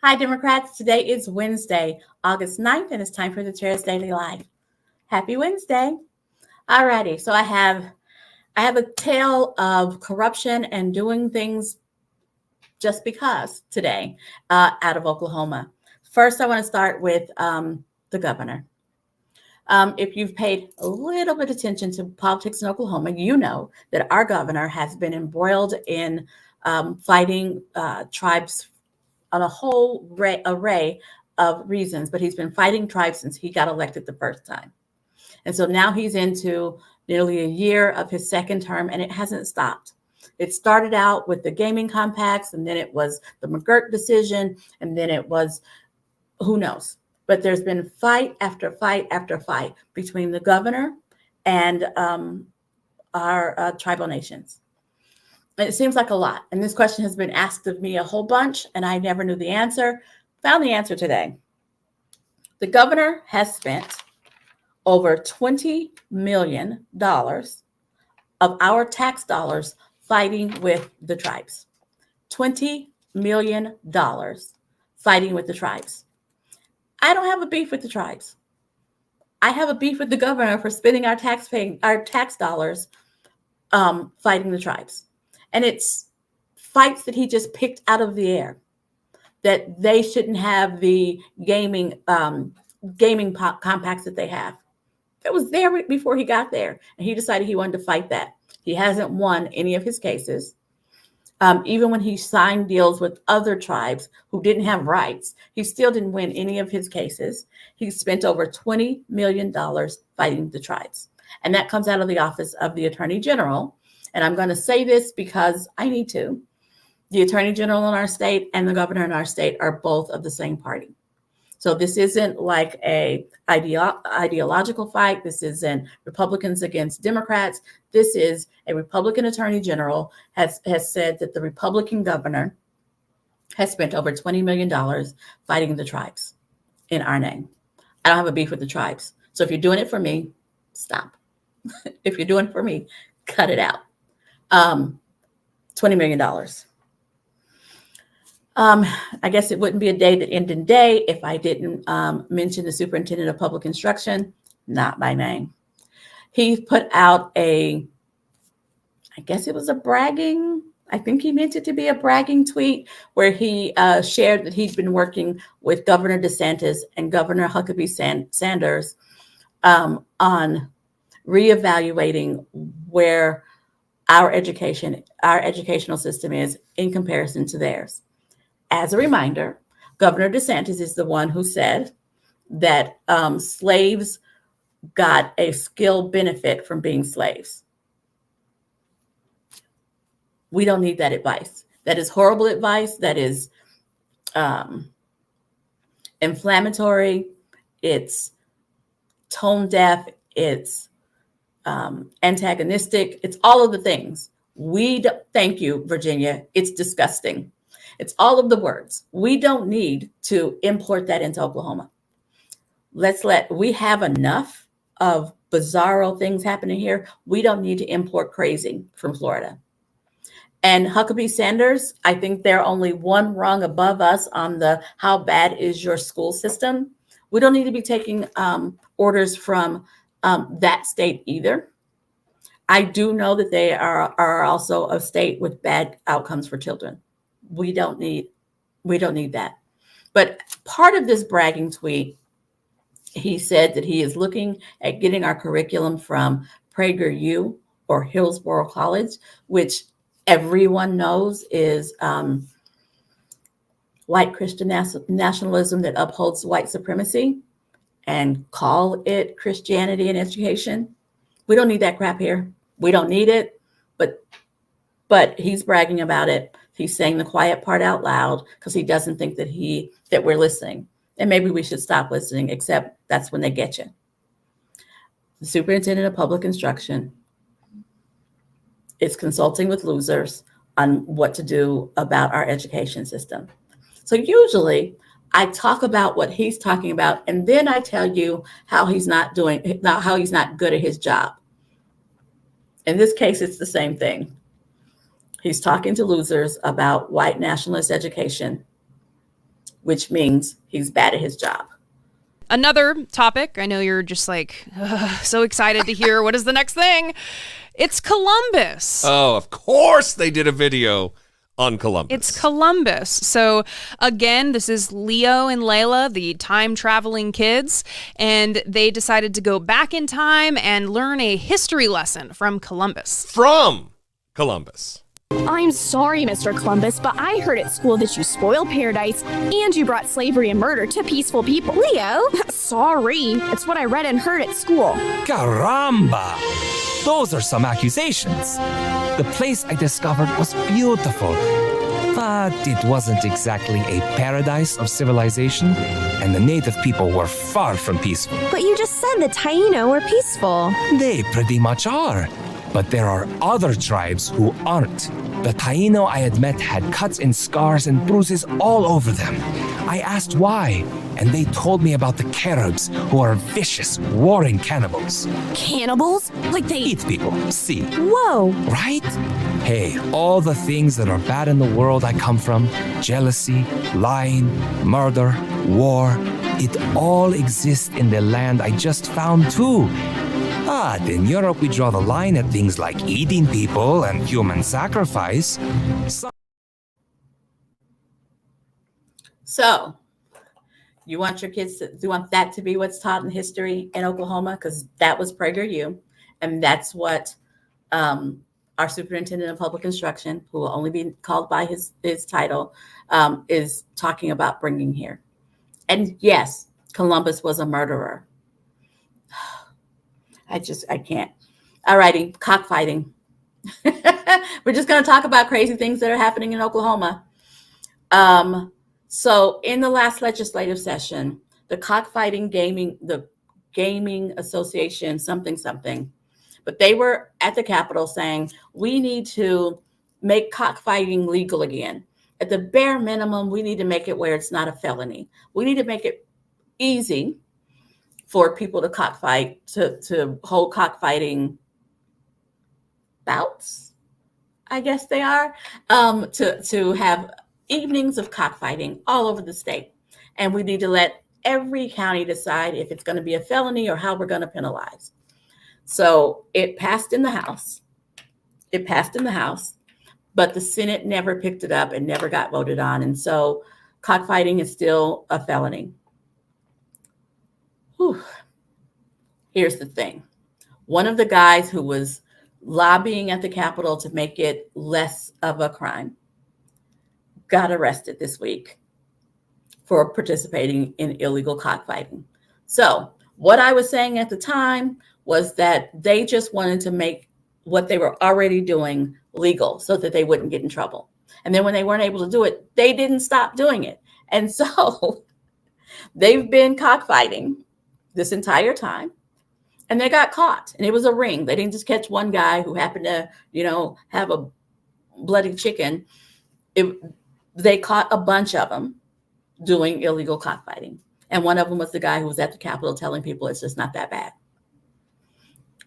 Hi, Democrats. Today is Wednesday, August 9th, and it's time for the Chair's Daily Life. Happy Wednesday. Alrighty, so I have a tale of corruption and doing things just because today out of Oklahoma. First, I want to start with the governor. If you've paid a little bit of attention to politics in Oklahoma, you know that our governor has been embroiled in fighting tribes on a whole array of reasons, but he's been fighting tribes since he got elected the first time. And so now he's into nearly a year of his second term, and it hasn't stopped. It started out with the gaming compacts, and then it was the McGirt decision, and then it was who knows. But there's been fight after fight after fight between the governor and our tribal nations. It seems like a lot. And this question has been asked of me a whole bunch, and I never knew the answer. Found the answer today. The governor has spent over $20 million of our tax dollars fighting with the tribes. $20 million fighting with the tribes. I don't have a beef with the tribes. I have a beef with the governor for spending our tax dollars fighting the tribes. And it's fights that he just picked out of the air, that they shouldn't have the gaming compacts that they have. It was there before he got there, and he decided he wanted to fight that. He hasn't won any of his cases. Even when he signed deals with other tribes who didn't have rights, he still didn't win any of his cases. He spent over $20 million fighting the tribes. And that comes out of the office of the Attorney General. And I'm going to say this because I need to. The Attorney General in our state and the governor in our state are both of the same party. So this isn't like a ideological fight. This isn't Republicans against Democrats. This is a Republican Attorney General has said that the Republican governor has spent over $20 million fighting the tribes in our name. I don't have a beef with the tribes. So if you're doing it for me, stop. If you're doing it for me, cut it out. $20 million. I guess it wouldn't be a day that ended in day if I didn't mention the superintendent of public instruction, not by name. He put out I guess it was I think he meant it to be a bragging tweet where he shared that he'd been working with Governor DeSantis and Governor Huckabee Sanders on reevaluating where our educational system is in comparison to theirs. As a reminder, Governor DeSantis is the one who said that slaves got a skill benefit from being slaves. We don't need that advice. That is horrible advice. That is inflammatory. It's tone deaf. It's antagonistic. It's all of the things. Thank you, Virginia. It's disgusting. It's all of the words. We don't need to import that into Oklahoma. We have enough of bizarro things happening here. We don't need to import crazy from Florida. And Huckabee Sanders, I think they're only one rung above us on the how bad is your school system. We don't need to be taking orders from that state either. I do know that they are also a state with bad outcomes for children. We don't need that. But part of this bragging tweet, he said that he is looking at getting our curriculum from PragerU or Hillsborough College, which everyone knows is white Christian nationalism that upholds white supremacy, and call it Christianity in education. We don't need that crap here. We don't need it, but he's bragging about it. He's saying the quiet part out loud because he doesn't think that we're listening. And maybe we should stop listening, except that's when they get you. The superintendent of public instruction is consulting with losers on what to do about our education system. So usually I talk about what he's talking about, and then I tell you how he's not good at his job. In this case, it's the same thing. He's talking to losers about white nationalist education. which means he's bad at his job. Another topic, I know you're just like so excited to hear what is the next thing. It's Columbus. Oh, of course they did a video on Columbus. It's Columbus. So again, this is Leo and Layla, the time-traveling kids, and they decided to go back in time and learn a history lesson from Columbus. From Columbus. I'm sorry, Mr. Columbus, but I heard at school that you spoiled paradise and you brought slavery and murder to peaceful people. Leo? Sorry. It's what I read and heard at school. Caramba! Those are some accusations. The place I discovered was beautiful, but it wasn't exactly a paradise of civilization, and the native people were far from peaceful. But you just said the Taino were peaceful. They pretty much are. But there are other tribes who aren't. The Taino I had met had cuts and scars and bruises all over them. I asked why, and they told me about the Caribs, who are vicious, warring cannibals. Cannibals? Like they Eat people, see. Whoa. Right? Hey, all the things that are bad in the world I come from, jealousy, lying, murder, war, it all exists in the land I just found too. But in Europe, we draw the line at things like eating people and human sacrifice. So, you want your kids to, you want that to be what's taught in history in Oklahoma? Because that was PragerU, and that's what our superintendent of public instruction, who will only be called by his title, is talking about bringing here. And yes, Columbus was a murderer. I can't. All righty, cockfighting. We're just going to talk about crazy things that are happening in Oklahoma. So in the last legislative session, the cockfighting gaming association, something, but they were at the Capitol saying, we need to make cockfighting legal again. At the bare minimum, we need to make it where it's not a felony. We need to make it easy for people to cockfight, to hold cockfighting bouts, I guess they are, to have evenings of cockfighting all over the state. And we need to let every county decide if it's going to be a felony or how we're going to penalize. So it passed in the House. But the Senate never picked it up and never got voted on. And so cockfighting is still a felony. Whew. Here's the thing. One of the guys who was lobbying at the Capitol to make it less of a crime got arrested this week for participating in illegal cockfighting. So what I was saying at the time was that they just wanted to make what they were already doing legal so that they wouldn't get in trouble. And then when they weren't able to do it, they didn't stop doing it. And so they've been cockfighting this entire time, and they got caught, and it was a ring. They didn't just catch one guy who happened to, have a bloody chicken. They caught a bunch of them doing illegal cockfighting. And one of them was the guy who was at the Capitol telling people it's just not that bad.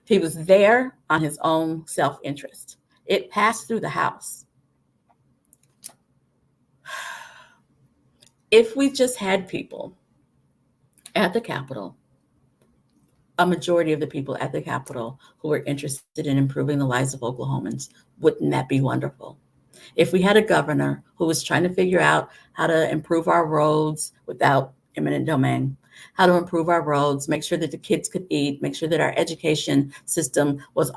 He was there on his own self-interest. It passed through the House. If we just had people at the Capitol, a majority of the people at the Capitol who were interested in improving the lives of Oklahomans, wouldn't that be wonderful? If we had a governor who was trying to figure out how to improve our roads without eminent domain, how to improve our roads, make sure that the kids could eat, make sure that our education system was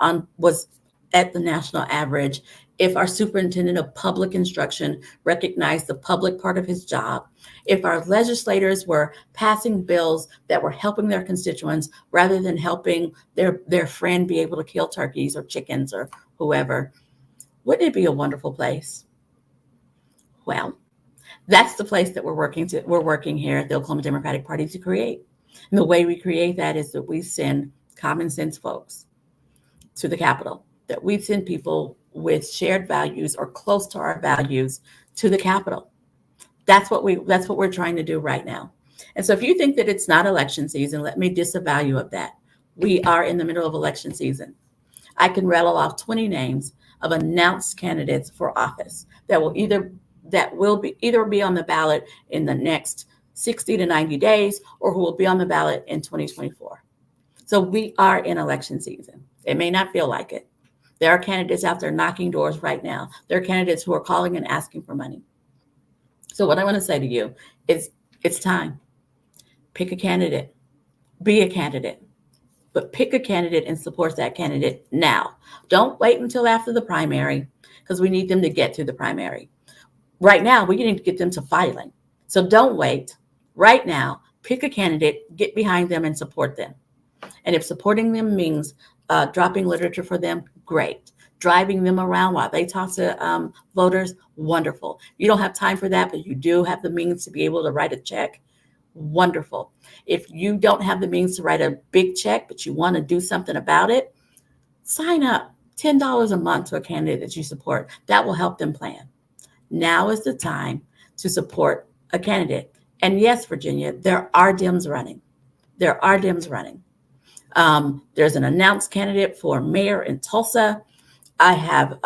at the national average, if our superintendent of public instruction recognized the public part of his job, if our legislators were passing bills that were helping their constituents rather than helping their friend be able to kill turkeys or chickens or whoever, wouldn't it be a wonderful place? Well, that's the place that we're working here at the Oklahoma Democratic Party to create. And the way we create that is that we send common sense folks to the Capitol, that we send people with shared values or close to our values to the Capitol. That's what we're trying to do right now. And so if you think that it's not election season, let me disavow you of that. We are in the middle of election season. I can rattle off 20 names of announced candidates for office that will either that will either be on the ballot in the next 60 to 90 days or who will be on the ballot in 2024. So we are in election season. It may not feel like it. There are candidates out there knocking doors right now. There are candidates who are calling and asking for money. So what I want to say to you is it's time. Pick a candidate. Be a candidate. But pick a candidate and support that candidate now. Don't wait until after the primary because we need them to get through the primary. Right now, we need to get them to filing. So don't wait. Right now, pick a candidate, get behind them and support them. And if supporting them means dropping literature for them, great. Driving them around while they talk to voters, wonderful. You don't have time for that, but you do have the means to be able to write a check, wonderful. If you don't have the means to write a big check, but you want to do something about it, sign up $10 a month to a candidate that you support. That will help them plan. Now is the time to support a candidate. And yes, Virginia, there are Dems running. There are Dems running. There's an announced candidate for mayor in Tulsa. I have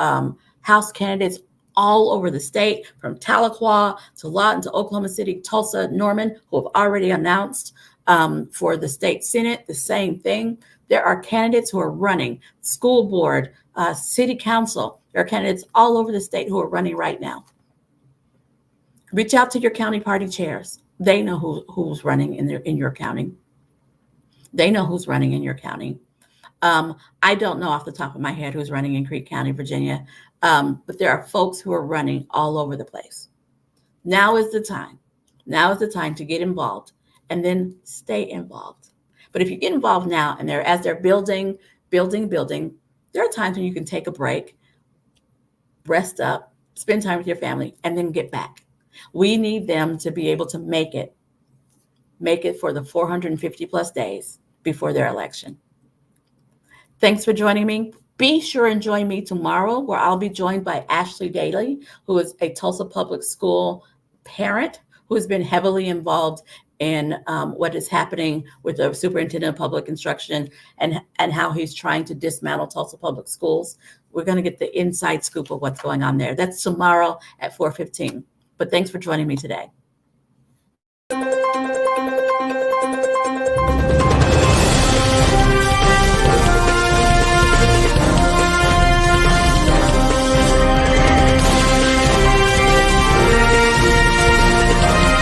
House candidates all over the state, from Tahlequah to Lawton to Oklahoma City, Tulsa, Norman, who have already announced for the state Senate, the same thing. There are candidates who are running, school board, city council. There are candidates all over the state who are running right now. Reach out to your county party chairs. They know who's running in your county. They know who's running in your county. I don't know off the top of my head who's running in Creek County, Virginia, but there are folks who are running all over the place. Now is the time. Now is the time to get involved and then stay involved. But if you get involved now and as they're building, there are times when you can take a break, rest up, spend time with your family, and then get back. We need them to be able to make it for the 450 plus days before their election. Thanks for joining me. Be sure and join me tomorrow, where I'll be joined by Ashley Daly, who is a Tulsa Public School parent who has been heavily involved in what is happening with the superintendent of public instruction and how he's trying to dismantle Tulsa Public Schools. We're going to get the inside scoop of what's going on there. That's tomorrow at 4:15. But thanks for joining me today.